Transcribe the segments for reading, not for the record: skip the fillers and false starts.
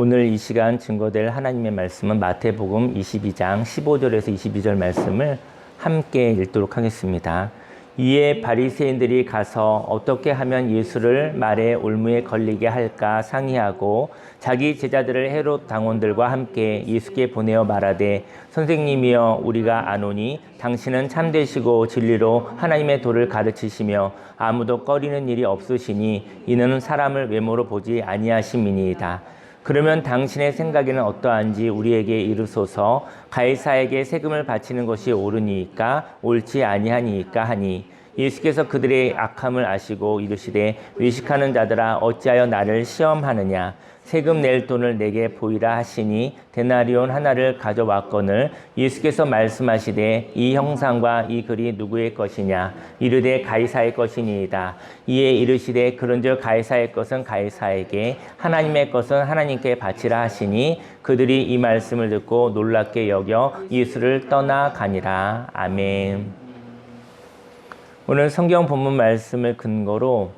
오늘 이 시간 증거될 하나님의 말씀은 마태복음 22장 15절에서 22절 말씀을 함께 읽도록 하겠습니다. 이에 바리새인들이 가서 어떻게 하면 예수를 말의 올무에 걸리게 할까 상의하고 자기 제자들을 헤롯 당원들과 함께 예수께 보내어 말하되 선생님이여 우리가 아노니 당신은 참되시고 진리로 하나님의 도를 가르치시며 아무도 꺼리는 일이 없으시니 이는 사람을 외모로 보지 아니하심이니이다. 그러면 당신의 생각에는 어떠한지 우리에게 이르소서. 가이사에게 세금을 바치는 것이 옳으니까 옳지 아니하니까 하니 예수께서 그들의 악함을 아시고 이르시되 외식하는 자들아 어찌하여 나를 시험하느냐. 세금 낼 돈을 내게 보이라 하시니 데나리온 하나를 가져왔거늘 예수께서 말씀하시되 이 형상과 이 글이 누구의 것이냐. 이르되 가이사의 것이니이다. 이에 이르시되 그런즉 가이사의 것은 가이사에게 하나님의 것은 하나님께 바치라 하시니 그들이 이 말씀을 듣고 놀랍게 여겨 예수를 떠나가니라. 아멘. 오늘 성경 본문 말씀을 근거로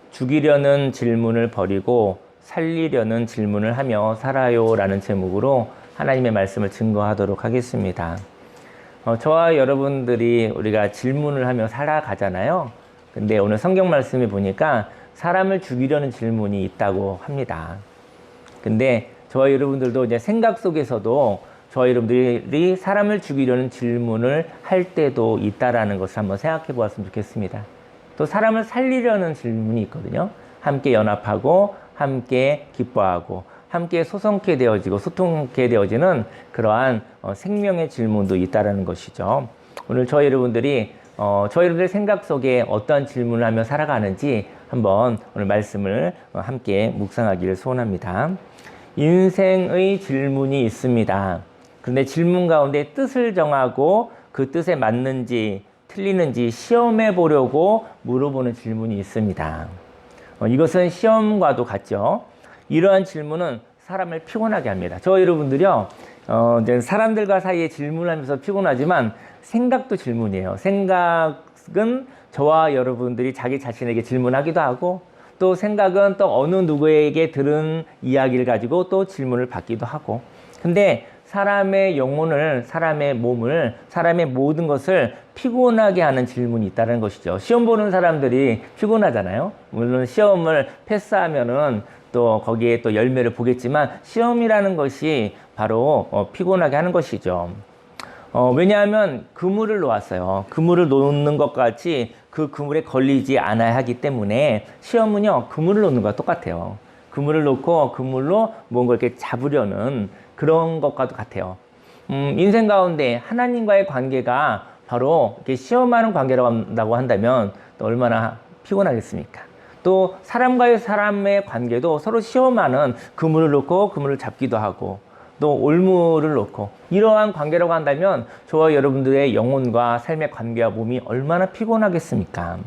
죽이려는 질문을 버리고 살리려는 질문을 하며 살아요 라는 제목으로 하나님의 말씀을 증거하도록 하겠습니다. 저와 여러분들이 우리가 질문을 하며 살아가잖아요. 근데 오늘 성경 말씀에 보니까 사람을 죽이려는 질문이 있다고 합니다. 근데 저와 여러분들도 이제 생각 속에서도 저와 여러분들이 사람을 죽이려는 질문을 할 때도 있다라는 것을 한번 생각해 보았으면 좋겠습니다. 또 사람을 살리려는 질문이 있거든요. 함께 연합하고 함께 기뻐하고 함께 소송케 되어지고 소통케 되어지는 그러한 생명의 질문도 있다라는 것이죠. 오늘 저희 여러분들이 저희 여러분들의 생각 속에 어떠한 질문을 하며 살아가는지 한번 오늘 말씀을 함께 묵상하기를 소원합니다. 인생의 질문이 있습니다. 그런데 질문 가운데 뜻을 정하고 그 뜻에 맞는지 틀리는지 시험해 보려고 물어보는 질문이 있습니다. 이것은 시험과도 같죠. 이러한 질문은 사람을 피곤하게 합니다. 저 여러분들이요, 사람들과 사이에 질문하면서 피곤하지만 생각도 질문이에요. 생각은 저와 여러분들이 자기 자신에게 질문하기도 하고 또 생각은 또 어느 누구에게 들은 이야기를 가지고 또 질문을 받기도 하고. 근데 사람의 영혼을, 사람의 몸을, 사람의 모든 것을 피곤하게 하는 질문이 있다는 것이죠. 시험 보는 사람들이 피곤하잖아요. 물론 시험을 패스하면은 또 거기에 또 열매를 보겠지만 시험이라는 것이 바로 피곤하게 하는 것이죠. 왜냐하면 그물을 놓았어요. 그물을 놓는 것 같이 그 그물에 걸리지 않아야 하기 때문에 시험은요, 그물을 놓는 것과 똑같아요. 그물을 놓고 그물로 뭔가 이렇게 잡으려는 그런 것과도 같아요. 인생 가운데 하나님과의 관계가 바로 이렇게 시험하는 관계라고 한다면 또 얼마나 피곤하겠습니까? 또 사람과의 사람의 관계도 서로 시험하는 그물을 놓고 그물을 잡기도 하고 또 올무를 놓고 이러한 관계라고 한다면 저와 여러분들의 영혼과 삶의 관계와 몸이 얼마나 피곤하겠습니까?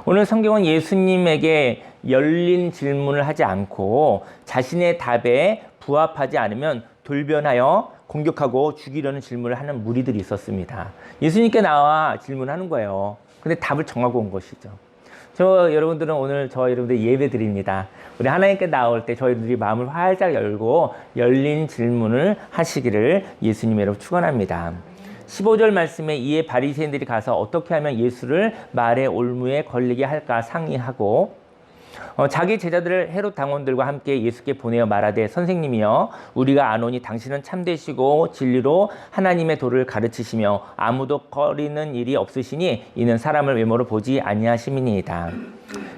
오늘 성경은 예수님에게 열린 질문을 하지 않고 자신의 답에 부합하지 않으면 돌변하여 공격하고 죽이려는 질문을 하는 무리들이 있었습니다. 예수님께 나와 질문하는 거예요. 근데 답을 정하고 온 것이죠. 여러분들은 오늘 여러분들 예배 드립니다. 우리 하나님께 나올 때 저희들이 마음을 활짝 열고 열린 질문을 하시기를 예수님의 이름으로 축원합니다. 15절 말씀에 이에 바리새인들이 가서 어떻게 하면 예수를 말의 올무에 걸리게 할까 상의하고 자기 제자들을 헤롯 당원들과 함께 예수께 보내어 말하되 선생님이여 우리가 아노니 당신은 참되시고 진리로 하나님의 도를 가르치시며 아무도 꺼리는 일이 없으시니 이는 사람을 외모로 보지 아니하심이니이다.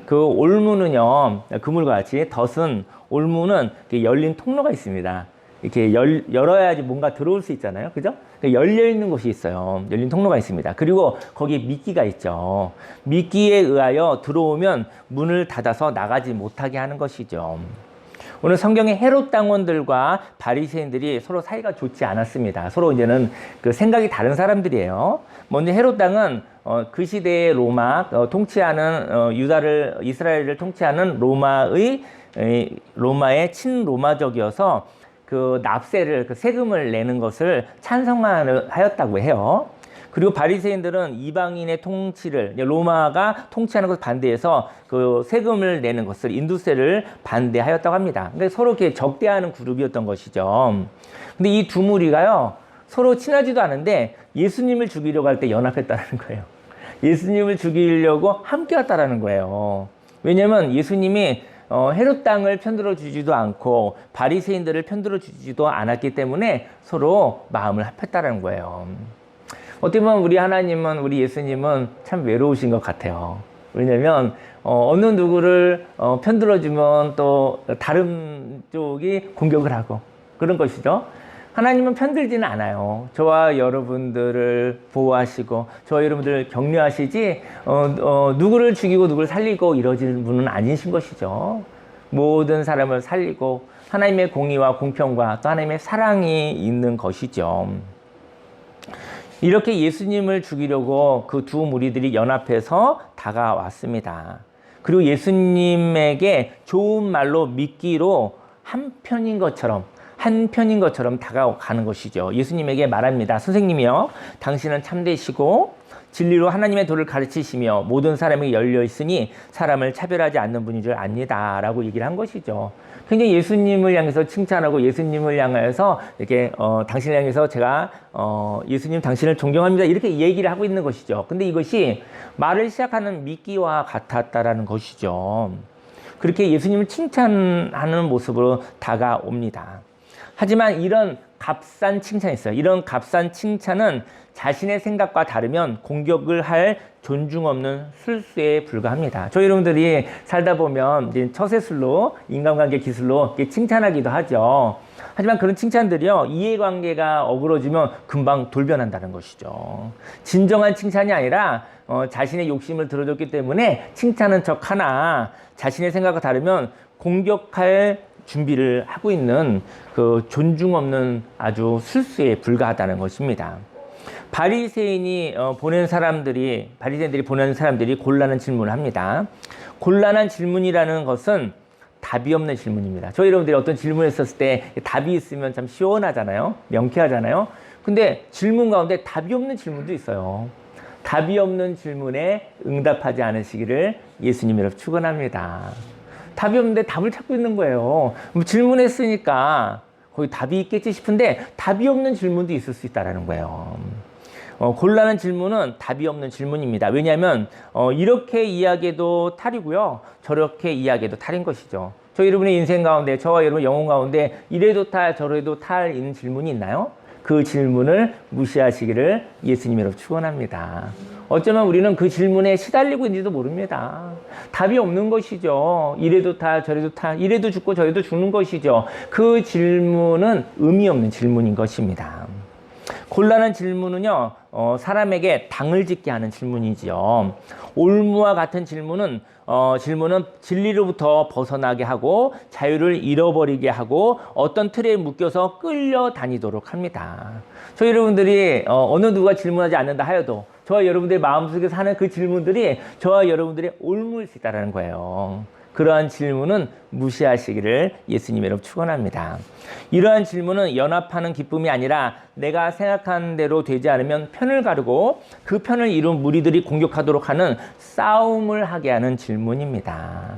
그 올무는요, 그물과 같이 덫은 올무는 열린 통로가 있습니다. 이렇게 열어야지 뭔가 들어올 수 있잖아요. 그죠? 열려 있는 곳이 있어요. 열린 통로가 있습니다. 그리고 거기에 미끼가 있죠. 미끼에 의하여 들어오면 문을 닫아서 나가지 못하게 하는 것이죠. 오늘 성경의 헤롯 당원들과 바리새인들이 서로 사이가 좋지 않았습니다. 서로 이제는 그 생각이 다른 사람들이에요. 먼저 헤롯 당은 그 시대의 로마 통치하는 이스라엘을 통치하는 로마의 친로마적이어서 그 납세를, 그 세금을 내는 것을 찬성하였다고 해요. 그리고 바리새인들은 이방인의 통치를, 로마가 통치하는 것을 반대해서 그 세금을 내는 것을, 인두세를 반대하였다고 합니다. 그러니까 서로 이렇게 적대하는 그룹이었던 것이죠. 근데 이 두 무리가요, 서로 친하지도 않은데 예수님을 죽이려고 할 때 연합했다는 거예요. 예수님을 죽이려고 함께 왔다라는 거예요. 왜냐면 예수님이 헤롯 땅을 편들어 주지도 않고 바리새인들을 편들어 주지도 않았기 때문에 서로 마음을 합했다라는 거예요. 어떻게 보면 우리 하나님은, 우리 예수님은 참 외로우신 것 같아요. 왜냐면 어느 누구를 편들어주면 또 다른 쪽이 공격을 하고 그런 것이죠. 하나님은 편들지는 않아요. 저와 여러분들을 보호하시고 저와 여러분들을 격려하시지 누구를 죽이고 누구를 살리고 이러지는 분은 아니신 것이죠. 모든 사람을 살리고 하나님의 공의와 공평과 또 하나님의 사랑이 있는 것이죠. 이렇게 예수님을 죽이려고 그 두 무리들이 연합해서 다가왔습니다. 그리고 예수님에게 좋은 말로 믿기로 한 편인 것처럼 다가가는 것이죠. 예수님에게 말합니다. 선생님이요, 당신은 참되시고 진리로 하나님의 도를 가르치시며 모든 사람에게 열려 있으니 사람을 차별하지 않는 분인 줄 압니다. 라고 얘기를 한 것이죠. 굉장히 예수님을 향해서 칭찬하고 예수님을 향해서 이렇게 당신을 향해서 제가 예수님 당신을 존경합니다. 이렇게 얘기를 하고 있는 것이죠. 근데 이것이 말을 시작하는 미끼와 같았다라는 것이죠. 그렇게 예수님을 칭찬하는 모습으로 다가옵니다. 하지만 이런 값싼 칭찬이 있어요. 이런 값싼 칭찬은 자신의 생각과 다르면 공격을 할 존중 없는 술수에 불과합니다. 저희 여러분들이 살다 보면 이제 처세술로, 인간관계 기술로 칭찬하기도 하죠. 하지만 그런 칭찬들이요, 이해관계가 어그러지면 금방 돌변한다는 것이죠. 진정한 칭찬이 아니라 자신의 욕심을 들어줬기 때문에 칭찬은 척 하나 자신의 생각과 다르면 공격할 준비를 하고 있는 그 존중 없는 아주 술수에 불과하다는 것입니다. 바리새인들이 보낸 사람들이 곤란한 질문을 합니다. 곤란한 질문이라는 것은 답이 없는 질문입니다. 저희 여러분들이 어떤 질문을 했었을 때 답이 있으면 참 시원하잖아요. 명쾌하잖아요. 근데 질문 가운데 답이 없는 질문도 있어요. 답이 없는 질문에 응답하지 않으시기를 예수님 여러분 축원합니다. 답이 없는데 답을 찾고 있는 거예요. 질문했으니까 거기 답이 있겠지 싶은데 답이 없는 질문도 있을 수 있다는 거예요. 곤란한 질문은 답이 없는 질문입니다. 왜냐하면 이렇게 이야기해도 탈이고요, 저렇게 이야기해도 탈인 것이죠. 저희 여러분의 인생 가운데, 저와 여러분 영혼 가운데 이래도 탈 저래도 탈 있는 질문이 있나요? 그 질문을 무시하시기를 예수님 여러분 축원합니다. 어쩌면 우리는 그 질문에 시달리고 있는지도 모릅니다. 답이 없는 것이죠. 이래도 타 저래도 타, 이래도 죽고 저래도 죽는 것이죠. 그 질문은 의미 없는 질문인 것입니다. 곤란한 질문은요, 사람에게 당을 짓게 하는 질문이지요. 올무와 같은 질문은 진리로부터 벗어나게 하고 자유를 잃어버리게 하고 어떤 틀에 묶여서 끌려다니도록 합니다. 저희 여러분들이 어느 누가 질문하지 않는다 하여도 저와 여러분들의 마음속에 사는 그 질문들이 저와 여러분들의 올무일 수 있다는 거예요. 그러한 질문은 무시하시기를 예수님 여러분 축원합니다. 이러한 질문은 연합하는 기쁨이 아니라 내가 생각하는 대로 되지 않으면 편을 가르고 그 편을 이룬 무리들이 공격하도록 하는 싸움을 하게 하는 질문입니다.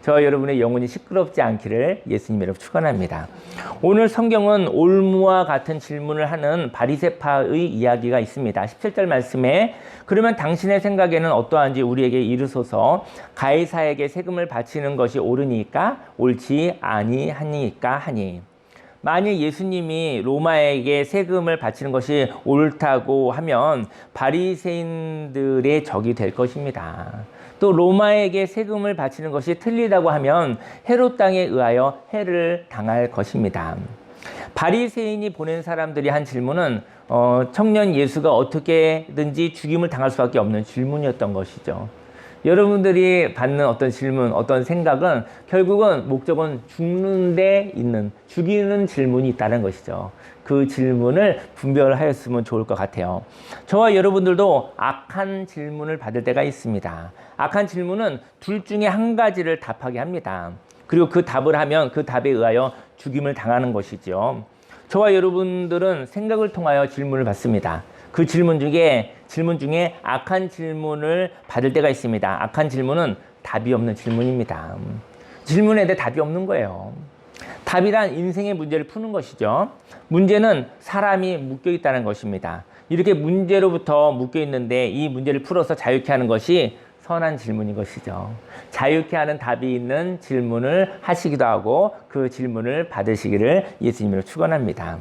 저와 여러분의 영혼이 시끄럽지 않기를 예수님 여러분 축원합니다. 오늘 성경은 올무와 같은 질문을 하는 바리새파의 이야기가 있습니다. 17절 말씀에 그러면 당신의 생각에는 어떠한지 우리에게 이르소서, 가이사에게 세금을 바치는 것이 옳으니까 옳지 아니하니까 하니. 만일 예수님이 로마에게 세금을 바치는 것이 옳다고 하면 바리새인들의 적이 될 것입니다. 또 로마에게 세금을 바치는 것이 틀리다고 하면 헤롯 땅에 의하여 해를 당할 것입니다. 바리새인이 보낸 사람들이 한 질문은 청년 예수가 어떻게든지 죽임을 당할 수밖에 없는 질문이었던 것이죠. 여러분들이 받는 어떤 질문, 어떤 생각은 결국은 목적은 죽는 데 있는, 죽이는 질문이 있다는 것이죠. 그 질문을 분별하였으면 좋을 것 같아요. 저와 여러분들도 악한 질문을 받을 때가 있습니다. 악한 질문은 둘 중에 한 가지를 답하게 합니다. 그리고 그 답을 하면 그 답에 의하여 죽임을 당하는 것이죠. 저와 여러분들은 생각을 통하여 질문을 받습니다. 그 그 질문 중에 악한 질문을 받을 때가 있습니다. 악한 질문은 답이 없는 질문입니다. 질문에 대해 답이 없는 거예요. 답이란 인생의 문제를 푸는 것이죠. 문제는 사람이 묶여 있다는 것입니다. 이렇게 문제로부터 묶여 있는데 이 문제를 풀어서 자유케 하는 것이 선한 질문인 것이죠. 자유케 하는 답이 있는 질문을 하시기도 하고 그 질문을 받으시기를 예수님으로 축원합니다.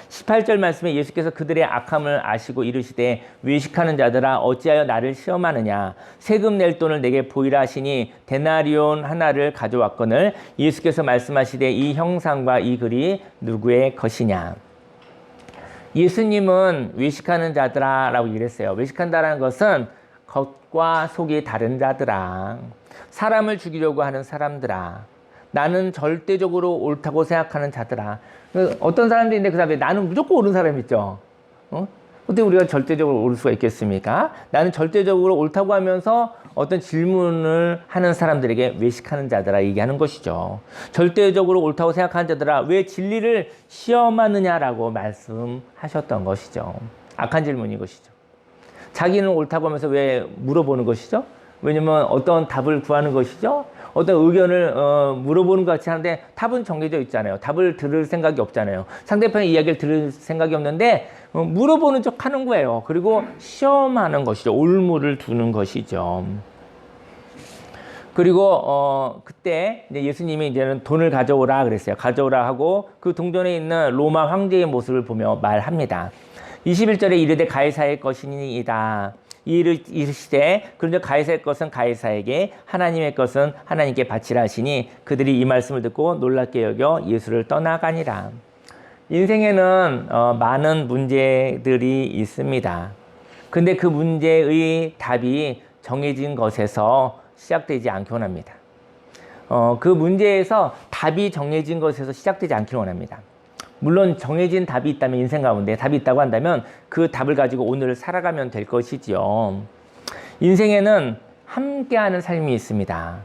18절 말씀에 예수께서 그들의 악함을 아시고 이르시되 외식하는 자들아 어찌하여 나를 시험하느냐 세금 낼 돈을 내게 보이라 하시니 데나리온 하나를 가져왔거늘 예수께서 말씀하시되 이 형상과 이 글이 누구의 것이냐. 예수님은 외식하는 자들아 라고 얘기했어요. 외식한다는 것은 겉과 속이 다른 자들아, 사람을 죽이려고 하는 사람들아, 나는 절대적으로 옳다고 생각하는 자들아. 어떤 사람들이 있는데 그 사람들이 나는 무조건 옳은 사람 있죠. 어떻게 우리가 절대적으로 옳을 수가 있겠습니까? 나는 절대적으로 옳다고 하면서 어떤 질문을 하는 사람들에게 외식하는 자들아 얘기하는 것이죠. 절대적으로 옳다고 생각하는 자들아 왜 진리를 시험하느냐라고 말씀하셨던 것이죠. 악한 질문인 것이죠. 자기는 옳다고 하면서 왜 물어보는 것이죠? 왜냐면 어떤 답을 구하는 것이죠? 어떤 의견을 물어보는 것 같이 하는데 답은 정해져 있잖아요. 답을 들을 생각이 없잖아요. 상대편의 이야기를 들을 생각이 없는데 물어보는 척 하는 거예요. 그리고 시험하는 것이죠. 올무를 두는 것이죠. 그리고 그때 이제 예수님이 이제는 돈을 가져오라 그랬어요. 가져오라 하고 그 동전에 있는 로마 황제의 모습을 보며 말합니다. 21절에 이르되 가이사의 것이니이다. 이르시되 그런즉 가이사의 것은 가이사에게 하나님의 것은 하나님께 바치라 하시니 그들이 이 말씀을 듣고 놀랍게 여겨 예수를 떠나가니라. 인생에는 많은 문제들이 있습니다. 근데 그 문제의 답이 정해진 것에서 시작되지 않기 원합니다. 그 문제에서 답이 정해진 것에서 시작되지 않기를 원합니다. 물론 정해진 답이 있다면 인생 가운데 답이 있다고 한다면 그 답을 가지고 오늘을 살아가면 될 것이지요. 인생에는 함께하는 삶이 있습니다.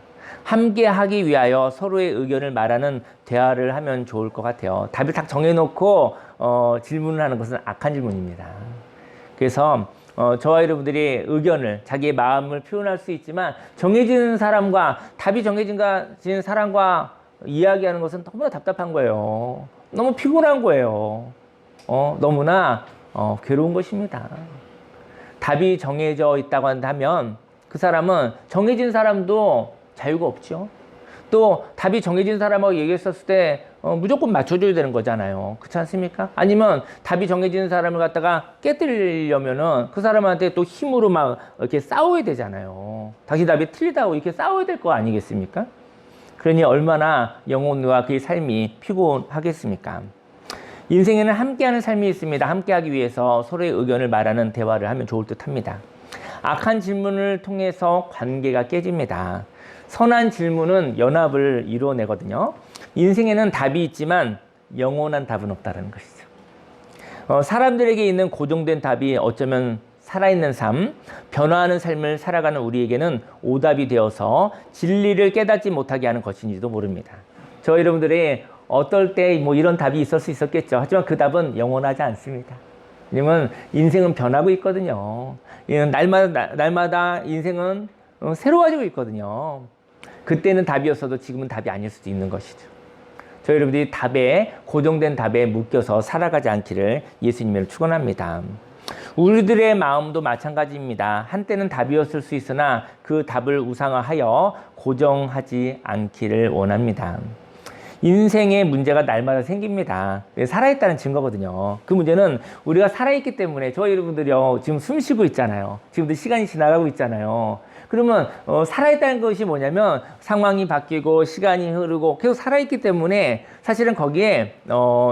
함께하기 위하여 서로의 의견을 말하는 대화를 하면 좋을 것 같아요. 답을 딱 정해놓고 질문을 하는 것은 악한 질문입니다. 그래서 저와 여러분들이 의견을 자기의 마음을 표현할 수 있지만 정해진 사람과 답이 정해진 사람과 이야기하는 것은 너무나 답답한 거예요. 너무 피곤한 거예요. 너무나 괴로운 것입니다. 답이 정해져 있다고 한다면 그 사람은 정해진 사람도 자유가 없죠. 또 답이 정해진 사람하고 얘기했었을 때 무조건 맞춰줘야 되는 거잖아요. 그렇지 않습니까? 아니면 답이 정해진 사람을 갖다가 깨뜨리려면은 그 사람한테 또 힘으로 막 이렇게 싸워야 되잖아요. 당신 답이 틀리다고 이렇게 싸워야 될 거 아니겠습니까? 그러니 얼마나 영혼과 그의 삶이 피곤하겠습니까? 인생에는 함께하는 삶이 있습니다. 함께하기 위해서 서로의 의견을 말하는 대화를 하면 좋을 듯합니다. 악한 질문을 통해서 관계가 깨집니다. 선한 질문은 연합을 이루어내거든요. 인생에는 답이 있지만 영원한 답은 없다는 것이죠. 사람들에게 있는 고정된 답이 어쩌면 살아있는 삶, 변화하는 삶을 살아가는 우리에게는 오답이 되어서 진리를 깨닫지 못하게 하는 것인지도 모릅니다. 저 여러분들이 어떨 때 뭐 이런 답이 있을 수 있었겠죠. 하지만 그 답은 영원하지 않습니다. 왜냐면 인생은 변하고 있거든요. 날마다 인생은 새로워지고 있거든요. 그때는 답이었어도 지금은 답이 아닐 수도 있는 것이죠. 저희 여러분들이 고정된 답에 묶여서 살아가지 않기를 예수님을 축원합니다. 우리들의 마음도 마찬가지입니다. 한때는 답이었을 수 있으나 그 답을 우상화하여 고정하지 않기를 원합니다. 인생의 문제가 날마다 생깁니다. 살아있다는 증거거든요. 그 문제는 우리가 살아있기 때문에 저희 여러분들이요 지금 숨 쉬고 있잖아요. 지금도 시간이 지나가고 있잖아요. 그러면 살아있다는 것이 뭐냐면 상황이 바뀌고 시간이 흐르고 계속 살아있기 때문에 사실은 거기에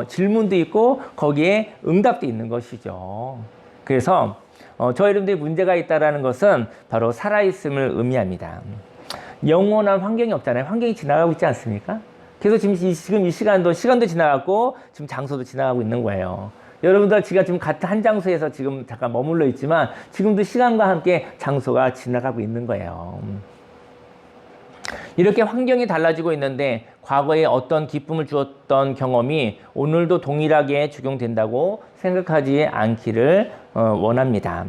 질문도 있고 거기에 응답도 있는 것이죠. 그래서 저희 여러분들이 문제가 있다는 것은 바로 살아있음을 의미합니다. 영원한 환경이 없잖아요. 환경이 지나가고 있지 않습니까? 계속 지금 이 시간도 지나갔고 지금 장소도 지나가고 있는 거예요. 여러분들 지금 같은 한 장소에서 지금 잠깐 머물러 있지만 지금도 시간과 함께 장소가 지나가고 있는 거예요. 이렇게 환경이 달라지고 있는데 과거에 어떤 기쁨을 주었던 경험이 오늘도 동일하게 적용된다고 생각하지 않기를 원합니다.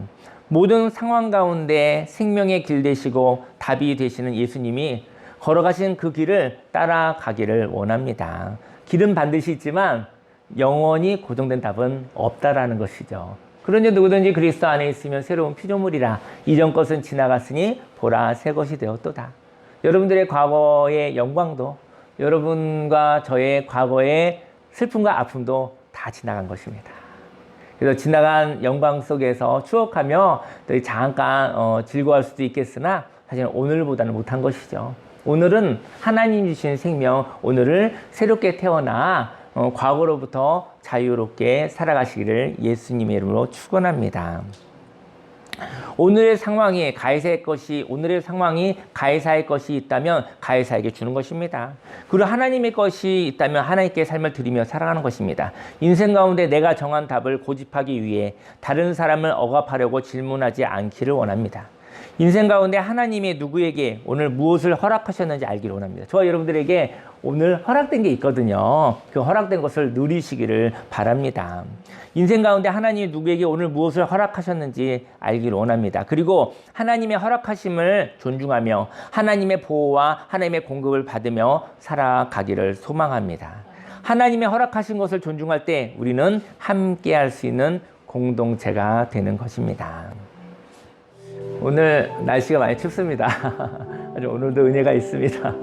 모든 상황 가운데 생명의 길 되시고 답이 되시는 예수님이 걸어가신 그 길을 따라가기를 원합니다. 길은 반드시 있지만 영원히 고정된 답은 없다라는 것이죠. 그러니 누구든지 그리스도 안에 있으면 새로운 피조물이라. 이전 것은 지나갔으니 보라 새 것이 되었도다. 여러분들의 과거의 영광도 여러분과 저의 과거의 슬픔과 아픔도 다 지나간 것입니다. 그래서 지나간 영광 속에서 추억하며 또 잠깐 즐거워할 수도 있겠으나 사실은 오늘보다는 못한 것이죠. 오늘은 하나님 주신 생명, 오늘을 새롭게 태어나 과거로부터 자유롭게 살아가시기를 예수님의 이름으로 축원합니다. 오늘의 상황이 가이사의 것이 있다면 가이사에게 주는 것입니다. 그리고 하나님의 것이 있다면 하나님께 삶을 드리며 살아가는 것입니다. 인생 가운데 내가 정한 답을 고집하기 위해 다른 사람을 억압하려고 질문하지 않기를 원합니다. 인생 가운데 하나님이 누구에게 오늘 무엇을 허락하셨는지 알기를 원합니다. 저와 여러분들에게 오늘 허락된 게 있거든요. 그 허락된 것을 누리시기를 바랍니다. 인생 가운데 하나님이 누구에게 오늘 무엇을 허락하셨는지 알기를 원합니다. 그리고 하나님의 허락하심을 존중하며 하나님의 보호와 하나님의 공급을 받으며 살아가기를 소망합니다. 하나님의 허락하신 것을 존중할 때 우리는 함께 할 수 있는 공동체가 되는 것입니다. 오늘 날씨가 많이 춥습니다. 아주 오늘도 은혜가 있습니다.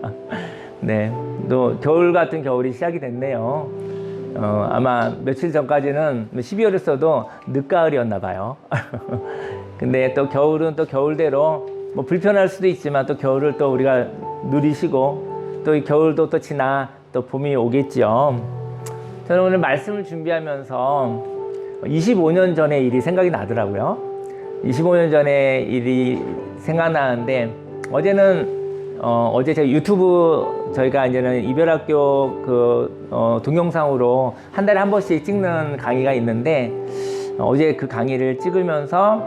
네, 또 겨울 같은 겨울이 시작이 됐네요. 아마 며칠 전까지는 12월이었어도 늦가을이었나 봐요. 근데 또 겨울은 또 겨울대로 뭐 불편할 수도 있지만 또 겨울을 또 우리가 누리시고 또 이 겨울도 또 지나 또 봄이 오겠죠. 저는 오늘 말씀을 준비하면서 25년 전의 일이 생각이 나더라고요. 25년 전의 일이 생각나는데 어제 제가 유튜브 저희가 이제는 이별학교 동영상으로 한 달에 한 번씩 찍는 강의가 있는데 어제 그 강의를 찍으면서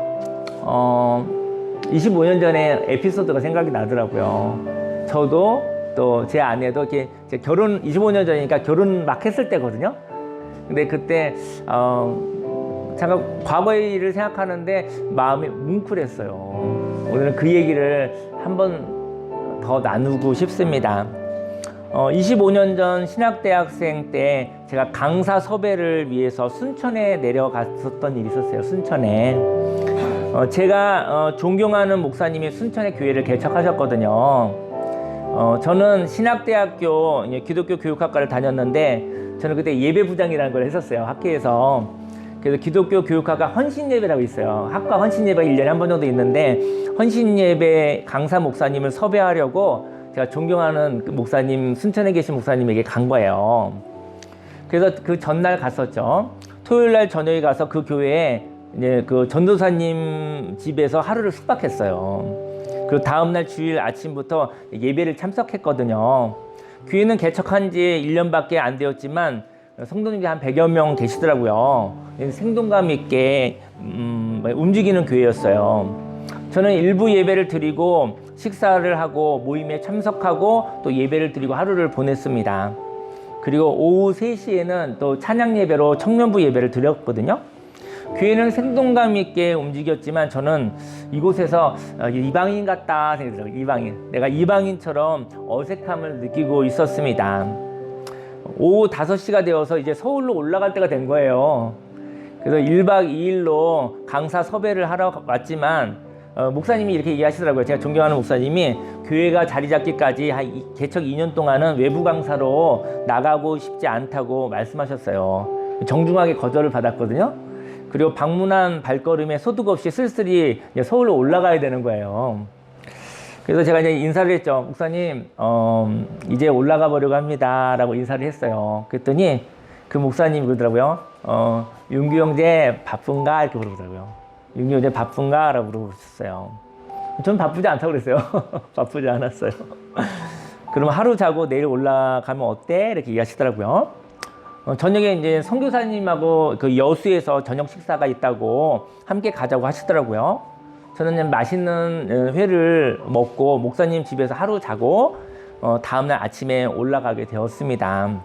25년 전에 에피소드가 생각이 나더라고요. 저도 또 제 아내도 이렇게 결혼 25년 전이니까 결혼 막 했을 때거든요. 근데 그때 잠깐 과거의 일을 생각하는데 마음이 뭉클했어요. 오늘은 그 얘기를 한번 더 나누고 싶습니다. 25년 전 신학대학생 때 제가 강사 섭외를 위해서 순천에 내려갔었던 일이 있었어요. 순천에. 제가 존경하는 목사님이 순천에 교회를 개척하셨거든요. 저는 신학대학교 기독교 교육학과를 다녔는데 저는 그때 예배부장이라는 걸 했었어요. 학교에서. 그래서 기독교 교육학과 헌신예배라고 있어요. 학과 헌신예배가 1년에 한 번 정도 있는데 헌신예배 강사 목사님을 섭외하려고 제가 존경하는 그 목사님, 순천에 계신 목사님에게 간 거예요. 그래서 그 전날 갔었죠. 토요일 날 저녁에 가서 그 교회에 이제 그 전도사님 집에서 하루를 숙박했어요. 그리고 다음날 주일 아침부터 예배를 참석했거든요. 교회는 개척한 지 1년밖에 안 되었지만 성도님이 한 100여 명 계시더라고요. 생동감 있게 움직이는 교회였어요. 저는 일부 예배를 드리고 식사를 하고 모임에 참석하고 또 예배를 드리고 하루를 보냈습니다. 그리고 오후 3시에는 또 찬양 예배로 청년부 예배를 드렸거든요. 교회는 생동감 있게 움직였지만 저는 이곳에서 이방인 같다 생각이 들어요. 내가 이방인처럼 어색함을 느끼고 있었습니다. 오후 5시가 되어서 이제 서울로 올라갈 때가 된 거예요. 그래서 1박 2일로 강사 섭외를 하러 왔지만 목사님이 이렇게 얘기하시더라고요. 제가 존경하는 목사님이 교회가 자리 잡기까지 개척 2년 동안은 외부 강사로 나가고 싶지 않다고 말씀하셨어요. 정중하게 거절을 받았거든요. 그리고 방문한 발걸음에 소득 없이 쓸쓸히 서울로 올라가야 되는 거예요. 그래서 제가 이제 인사를 했죠. 목사님, 이제 올라가 보려고 합니다. 라고 인사를 했어요. 그랬더니 그 목사님이 그러더라고요. 윤규 형제 바쁜가? 이렇게 물어보더라고요. 윤규 형제 바쁜가? 라고 물어보셨어요. 전 바쁘지 않다고 그랬어요. 바쁘지 않았어요. 그러면 하루 자고 내일 올라가면 어때? 이렇게 얘기하시더라고요. 저녁에 이제 선교사님하고 그 여수에서 저녁 식사가 있다고 함께 가자고 하시더라고요. 저는 맛있는 회를 먹고 목사님 집에서 하루 자고 다음날 아침에 올라가게 되었습니다.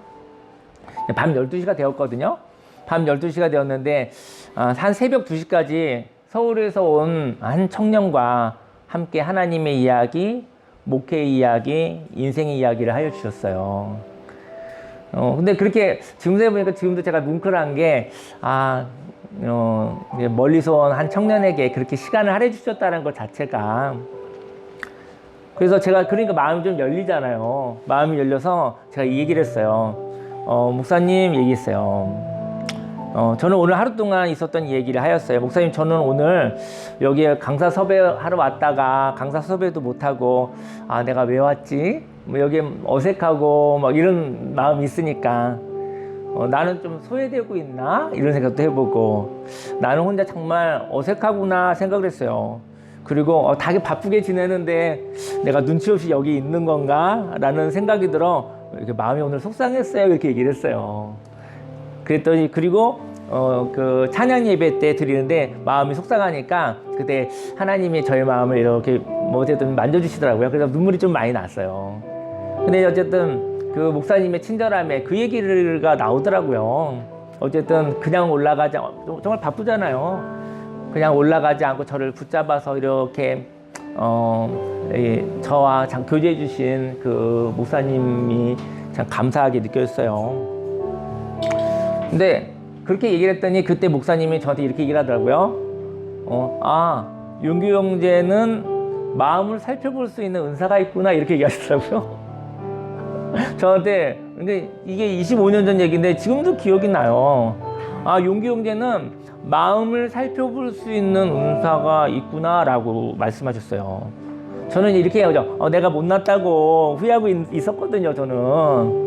밤 12시가 되었거든요. 밤 12시가 되었는데 한 새벽 2시까지 서울에서 온 한 청년과 함께 하나님의 이야기, 목회의 이야기, 인생의 이야기를 하여 주셨어요. 근데 그렇게 지금 생각해보니까 지금도 제가 뭉클한 게, 멀리서 온 한 청년에게 그렇게 시간을 할애 주셨다는 것 자체가, 그래서 제가 그러니까 마음이 좀 열리잖아요. 마음이 열려서 제가 이 얘기를 했어요. 목사님 얘기했어요. 저는 오늘 하루 동안 있었던 얘기를 하였어요. 목사님, 저는 오늘 여기에 강사 섭외하러 왔다가 강사 섭외도 못하고, 내가 왜 왔지? 뭐 여기에 어색하고 막 이런 마음이 있으니까, 나는 좀 소외되고 있나? 이런 생각도 해보고, 나는 혼자 정말 어색하구나 생각을 했어요. 그리고 되게 바쁘게 지내는데 내가 눈치 없이 여기 있는 건가? 라는 생각이 들어 이렇게 마음이 오늘 속상했어요. 이렇게 얘기를 했어요. 그랬더니, 그리고 그 찬양 예배 때 드리는데 마음이 속상하니까 그때 하나님이 저의 마음을 이렇게 뭐 어쨌든 만져주시더라고요. 그래서 눈물이 좀 많이 났어요. 근데 어쨌든 그 목사님의 친절함에 그 얘기가 나오더라고요. 어쨌든 그냥 올라가지, 정말 바쁘잖아요. 그냥 올라가지 않고 저를 붙잡아서 이렇게 저와 교제해 주신 그 목사님이 참 감사하게 느껴졌어요. 근데 그렇게 얘기를 했더니 그때 목사님이 저한테 이렇게 얘기를 하더라고요. 윤규 형제는 마음을 살펴볼 수 있는 은사가 있구나, 이렇게 얘기하시더라고요. 저한테. 근데 이게 25년 전 얘기인데 지금도 기억이 나요. 윤규 형제는 마음을 살펴볼 수 있는 은사가 있구나 라고 말씀하셨어요. 저는 이렇게 얘기하죠. 내가 못났다고 후회하고 있었거든요, 저는.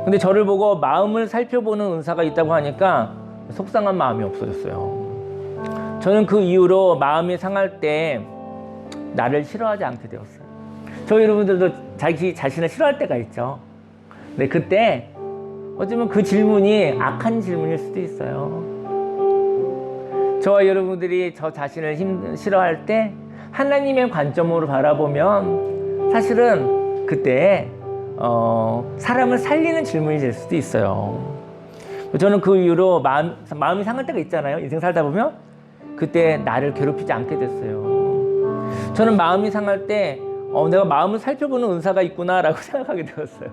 근데 저를 보고 마음을 살펴보는 은사가 있다고 하니까 속상한 마음이 없어졌어요. 저는 그 이후로 마음이 상할 때 나를 싫어하지 않게 되었어요. 저희 여러분들도 자기 자신을 싫어할 때가 있죠. 근데 그때 어쩌면 그 질문이 악한 질문일 수도 있어요. 저와 여러분들이 저 자신을 싫어할 때 하나님의 관점으로 바라보면 사실은 그때 사람을 살리는 질문이 될 수도 있어요. 저는 그 이후로 마음이 상할 때가 있잖아요. 인생 살다 보면 그때 나를 괴롭히지 않게 됐어요. 저는 마음이 상할 때 내가 마음을 살펴보는 은사가 있구나 라고 생각하게 되었어요.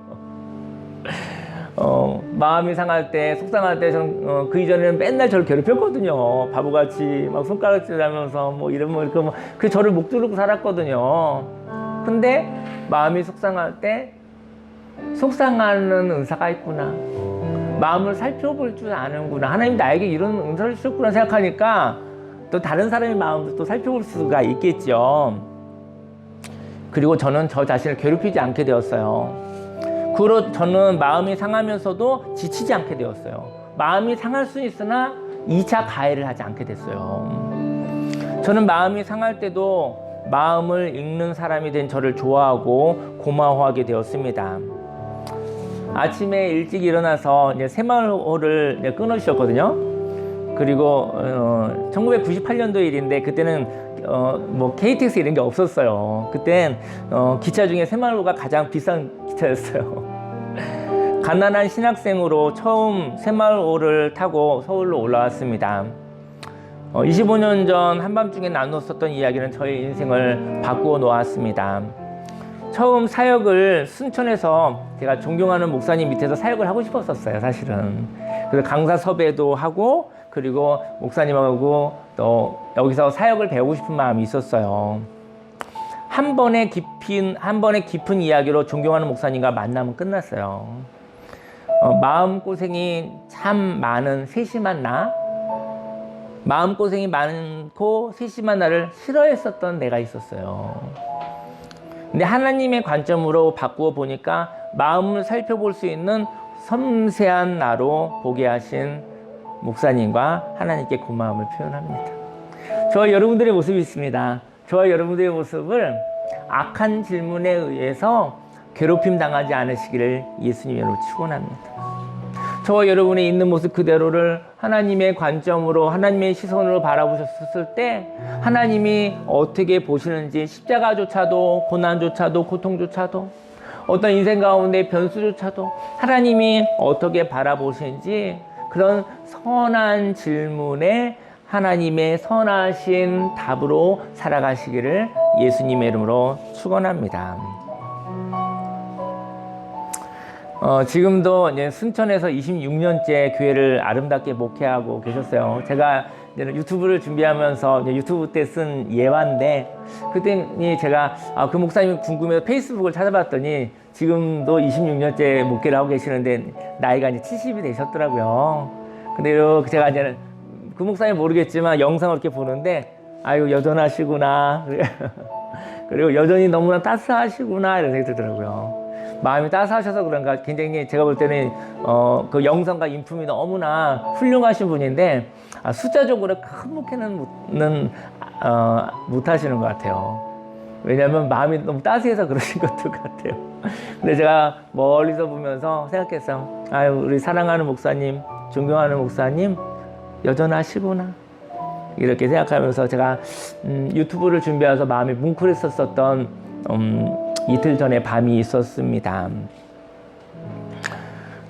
마음이 상할 때, 속상할 때 저는 그 이전에는 맨날 저를 괴롭혔거든요. 바보같이 막 손가락질하면서 뭐 이러면 그 저를 목 조르고 살았거든요. 근데 마음이 속상할 때 속상하는 은사가 있구나, 마음을 살펴볼 줄 아는구나, 하나님 나에게 이런 은사를 주셨구나 생각하니까 또 다른 사람의 마음도 또 살펴볼 수가 있겠죠. 그리고 저는 저 자신을 괴롭히지 않게 되었어요. 그로 저는 마음이 상하면서도 지치지 않게 되었어요. 마음이 상할 수 있으나 2차 가해를 하지 않게 됐어요. 저는 마음이 상할 때도 마음을 읽는 사람이 된 저를 좋아하고 고마워하게 되었습니다. 아침에 일찍 일어나서 이제 새마을호를 끊어주셨거든요. 그리고 1998년도 일인데 그때는 뭐 KTX 이런 게 없었어요. 그땐 기차 중에 새마을호가 가장 비싼 기차였어요. 가난한 신학생으로 처음 새마을호를 타고 서울로 올라왔습니다. 25년 전 한밤중에 나눴었던 이야기는 저의 인생을 바꾸어 놓았습니다. 처음 사역을 순천에서 제가 존경하는 목사님 밑에서 사역을 하고 싶었었어요, 사실은. 그래서 강사 섭외도 하고, 그리고 목사님하고 또 여기서 사역을 배우고 싶은 마음이 있었어요. 한 번의 깊은 이야기로 존경하는 목사님과 만남은 끝났어요. 마음고생이 참 많은 세심한 나, 마음고생이 많고 세심한 나를 싫어했었던 내가 있었어요. 근데 하나님의 관점으로 바꾸어 보니까 마음을 살펴볼 수 있는 섬세한 나로 보게 하신 목사님과 하나님께 고마움을 표현합니다. 저와 여러분들의 모습이 있습니다. 저와 여러분들의 모습을 악한 질문에 의해서 괴롭힘 당하지 않으시기를 예수님 이름으로 축원합니다. 저와 여러분이 있는 모습 그대로를 하나님의 관점으로, 하나님의 시선으로 바라보셨을 때 하나님이 어떻게 보시는지, 십자가조차도, 고난조차도, 고통조차도, 어떤 인생 가운데 변수조차도 하나님이 어떻게 바라보시는지 그런 선한 질문에 하나님의 선하신 답으로 살아가시기를 예수님의 이름으로 축원합니다. 지금도 이제 순천에서 26년째 교회를 아름답게 목회하고 계셨어요. 제가 유튜브를 준비하면서 유튜브 때 쓴 예화인데, 그랬더니 제가 그 목사님이 궁금해서 페이스북을 찾아봤더니 지금도 26년째 목회를 하고 계시는데 나이가 이제 70이 되셨더라고요. 근데 이렇게 제가 이제 그 목사님 모르겠지만 영상을 이렇게 보는데 아유 여전하시구나 그리고 여전히 너무나 따스하시구나 이런 생각이 들더라고요. 마음이 따스하셔서 그런가 굉장히 제가 볼 때는 그 영상과 인품이 너무나 훌륭하신 분인데 숫자적으로 큰 목회는 못 하시는 것 같아요. 왜냐하면 마음이 너무 따스해서 그러신 것도 같아요. 근데 제가 멀리서 보면서 생각했어요. 아유 우리 사랑하는 목사님, 존경하는 목사님 여전하시구나 이렇게 생각하면서 제가 유튜브를 준비해서 마음이 뭉클했었던 이틀 전에 밤이 있었습니다.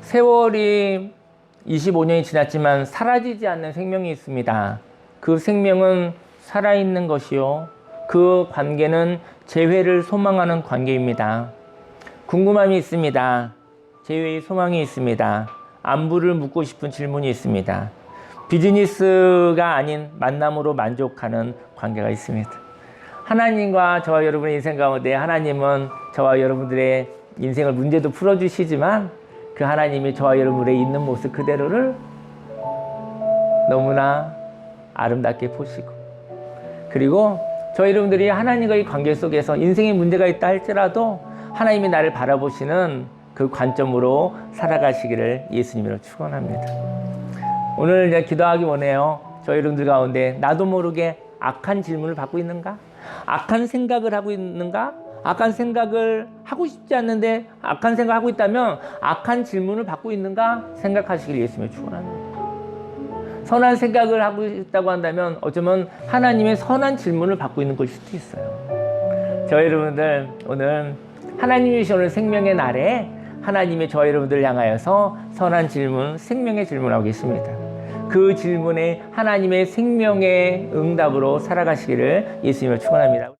세월이 25년이 지났지만 사라지지 않는 생명이 있습니다. 그 생명은 살아있는 것이요. 그 관계는 재회를 소망하는 관계입니다. 궁금함이 있습니다. 재회의 소망이 있습니다. 안부를 묻고 싶은 질문이 있습니다. 비즈니스가 아닌 만남으로 만족하는 관계가 있습니다. 하나님과 저와 여러분의 인생 가운데 하나님은 저와 여러분들의 인생을 문제도 풀어주시지만 그 하나님이 저와 여러분의 있는 모습 그대로를 너무나 아름답게 보시고, 그리고 저와 여러분들이 하나님과의 관계 속에서 인생에 문제가 있다 할지라도 하나님이 나를 바라보시는 그 관점으로 살아가시기를 예수님으로 축원합니다. 오늘 이제 기도하기 원해요. 저희 여러분들 가운데 나도 모르게 악한 질문을 받고 있는가? 악한 생각을 하고 있는가? 악한 생각을 하고 싶지 않는데 악한 생각을 하고 있다면 악한 질문을 받고 있는가? 생각하시길 예수님의 축원합니다. 선한 생각을 하고 있다고 한다면 어쩌면 하나님의 선한 질문을 받고 있는 것일 수도 있어요. 저희 여러분들 오늘 하나님이 주신 오늘 생명의 날에 하나님이 저희 여러분들 향하여서 선한 질문, 생명의 질문하고 계십니다. 그 질문에 하나님의 생명의 응답으로 살아가시기를 예수님을 축원합니다.